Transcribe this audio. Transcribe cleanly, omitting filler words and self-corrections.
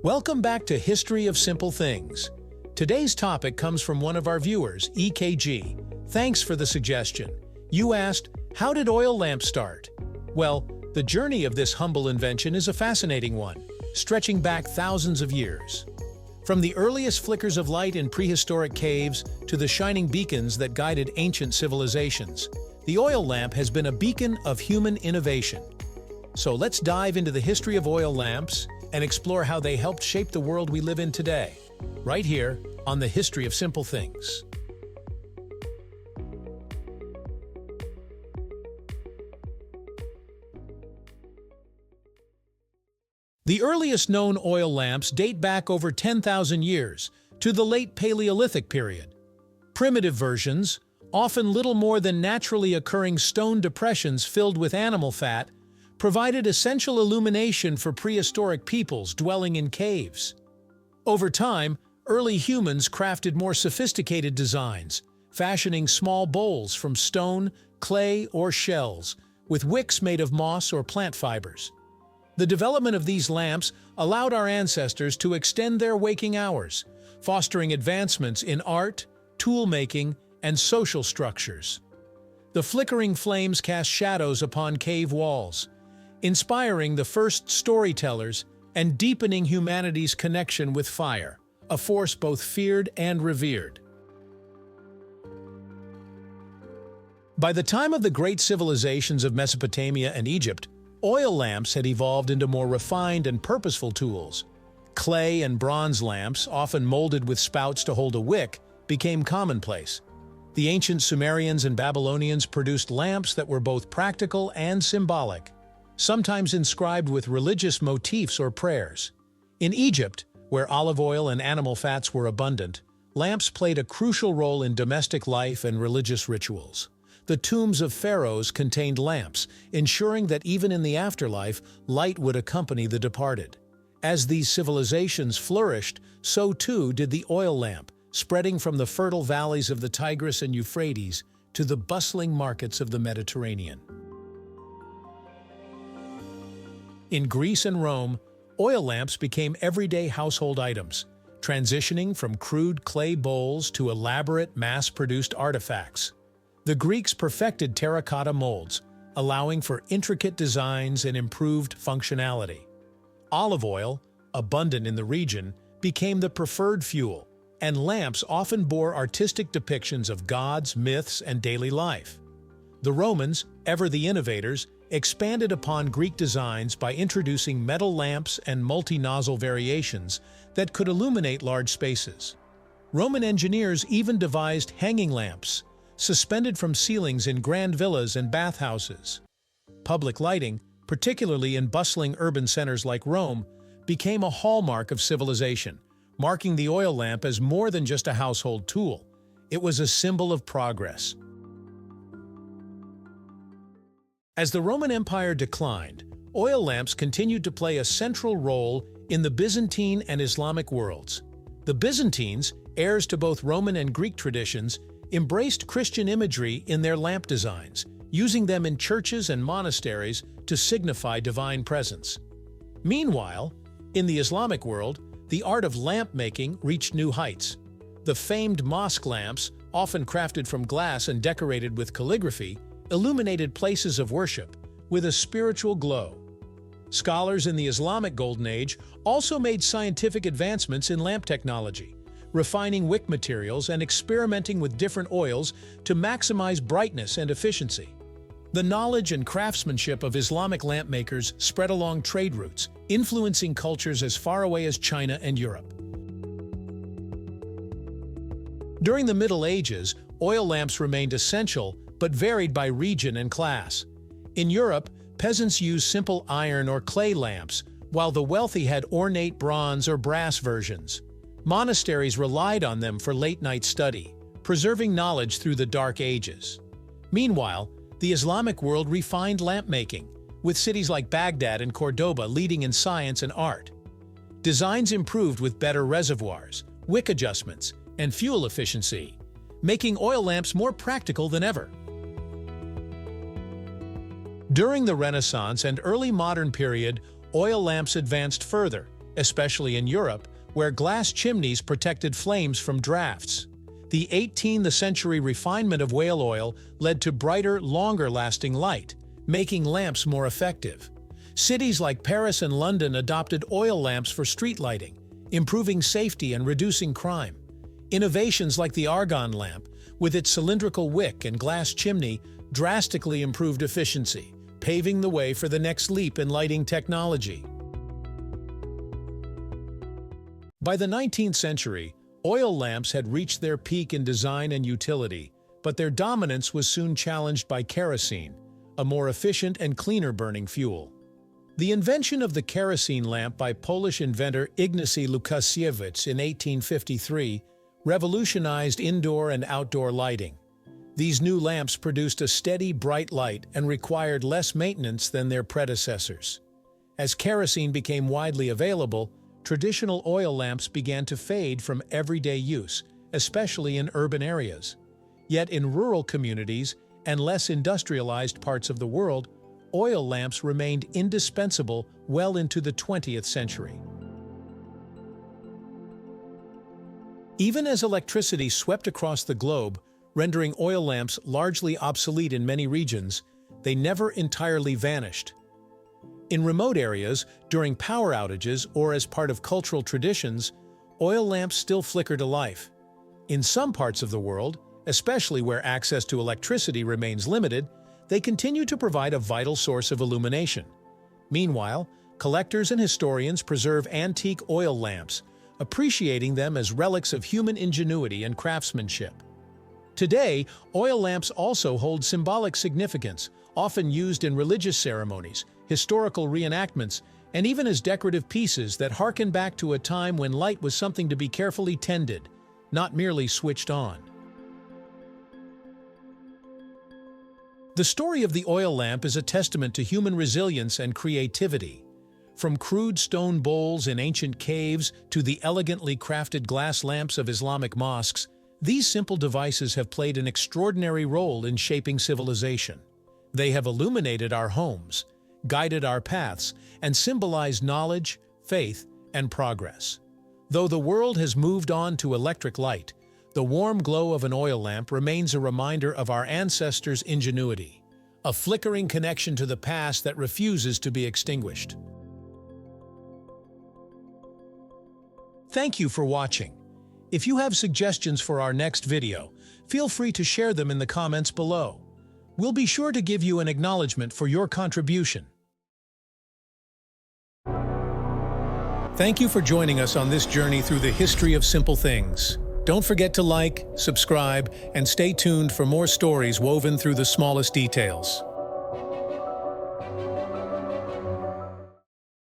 Welcome back to History of Simple Things. Today's topic comes from one of our viewers, EKG. Thanks for the suggestion. You asked, how did oil lamps start? Well, the journey of this humble invention is a fascinating one, stretching back thousands of years. From the earliest flickers of light in prehistoric caves to the shining beacons that guided ancient civilizations, the oil lamp has been a beacon of human innovation. So let's dive into the history of oil lamps and explore how they helped shape the world we live in today, right here on the History of Simple Things. The earliest known oil lamps date back over 10,000 years, to the late Paleolithic period. Primitive versions, often little more than naturally occurring stone depressions filled with animal fat, provided essential illumination for prehistoric peoples dwelling in caves. Over time, early humans crafted more sophisticated designs, fashioning small bowls from stone, clay, or shells, with wicks made of moss or plant fibers. The development of these lamps allowed our ancestors to extend their waking hours, fostering advancements in art, tool-making, and social structures. The flickering flames cast shadows upon cave walls, inspiring the first storytellers and deepening humanity's connection with fire, a force both feared and revered. By the time of the great civilizations of Mesopotamia and Egypt, oil lamps had evolved into more refined and purposeful tools. Clay and bronze lamps, often molded with spouts to hold a wick, became commonplace. The ancient Sumerians and Babylonians produced lamps that were both practical and symbolic, sometimes inscribed with religious motifs or prayers. In Egypt, where olive oil and animal fats were abundant, lamps played a crucial role in domestic life and religious rituals. The tombs of pharaohs contained lamps, ensuring that even in the afterlife, light would accompany the departed. As these civilizations flourished, so too did the oil lamp, spreading from the fertile valleys of the Tigris and Euphrates to the bustling markets of the Mediterranean. In Greece and Rome, oil lamps became everyday household items, transitioning from crude clay bowls to elaborate mass-produced artifacts. The Greeks perfected terracotta molds, allowing for intricate designs and improved functionality. Olive oil, abundant in the region, became the preferred fuel, and lamps often bore artistic depictions of gods, myths, and daily life. The Romans, ever the innovators, expanded upon Greek designs by introducing metal lamps and multi-nozzle variations that could illuminate large spaces. Roman engineers even devised hanging lamps, suspended from ceilings in grand villas and bathhouses. Public lighting, particularly in bustling urban centers like Rome, became a hallmark of civilization, marking the oil lamp as more than just a household tool. It was a symbol of progress. As the Roman Empire declined, oil lamps continued to play a central role in the Byzantine and Islamic worlds. The Byzantines, heirs to both Roman and Greek traditions, embraced Christian imagery in their lamp designs, using them in churches and monasteries to signify divine presence. Meanwhile, in the Islamic world, the art of lamp making reached new heights. The famed mosque lamps, often crafted from glass and decorated with calligraphy, illuminated places of worship with a spiritual glow. Scholars in the Islamic Golden Age also made scientific advancements in lamp technology, refining wick materials and experimenting with different oils to maximize brightness and efficiency. The knowledge and craftsmanship of Islamic lamp makers spread along trade routes, influencing cultures as far away as China and Europe. During the Middle Ages, oil lamps remained essential but varied by region and class. In Europe, peasants used simple iron or clay lamps, while the wealthy had ornate bronze or brass versions. Monasteries relied on them for late-night study, preserving knowledge through the Dark Ages. Meanwhile, the Islamic world refined lamp making, with cities like Baghdad and Cordoba leading in science and art. Designs improved with better reservoirs, wick adjustments, and fuel efficiency, making oil lamps more practical than ever. During the Renaissance and early modern period, oil lamps advanced further, especially in Europe, where glass chimneys protected flames from drafts. The 18th century refinement of whale oil led to brighter, longer-lasting light, making lamps more effective. Cities like Paris and London adopted oil lamps for street lighting, improving safety and reducing crime. Innovations like the argon lamp, with its cylindrical wick and glass chimney, drastically improved efficiency, paving the way for the next leap in lighting technology. By the 19th century, oil lamps had reached their peak in design and utility, but their dominance was soon challenged by kerosene, a more efficient and cleaner-burning fuel. The invention of the kerosene lamp by Polish inventor Ignacy Łukasiewicz in 1853 revolutionized indoor and outdoor lighting. These new lamps produced a steady, bright light and required less maintenance than their predecessors. As kerosene became widely available, traditional oil lamps began to fade from everyday use, especially in urban areas. Yet in rural communities and less industrialized parts of the world, oil lamps remained indispensable well into the 20th century. Even as electricity swept across the globe, rendering oil lamps largely obsolete in many regions, they never entirely vanished. In remote areas, during power outages or as part of cultural traditions, oil lamps still flicker to life. In some parts of the world, especially where access to electricity remains limited, they continue to provide a vital source of illumination. Meanwhile, collectors and historians preserve antique oil lamps, appreciating them as relics of human ingenuity and craftsmanship. Today, oil lamps also hold symbolic significance, often used in religious ceremonies, historical reenactments, and even as decorative pieces that harken back to a time when light was something to be carefully tended, not merely switched on. The story of the oil lamp is a testament to human resilience and creativity. From crude stone bowls in ancient caves to the elegantly crafted glass lamps of Islamic mosques, these simple devices have played an extraordinary role in shaping civilization. They have illuminated our homes, guided our paths, and symbolized knowledge, faith, and progress. Though the world has moved on to electric light, the warm glow of an oil lamp remains a reminder of our ancestors' ingenuity, a flickering connection to the past that refuses to be extinguished. Thank you for watching. If you have suggestions for our next video, feel free to share them in the comments below. We'll be sure to give you an acknowledgement for your contribution. Thank you for joining us on this journey through the history of simple things. Don't forget to like, subscribe, and stay tuned for more stories woven through the smallest details.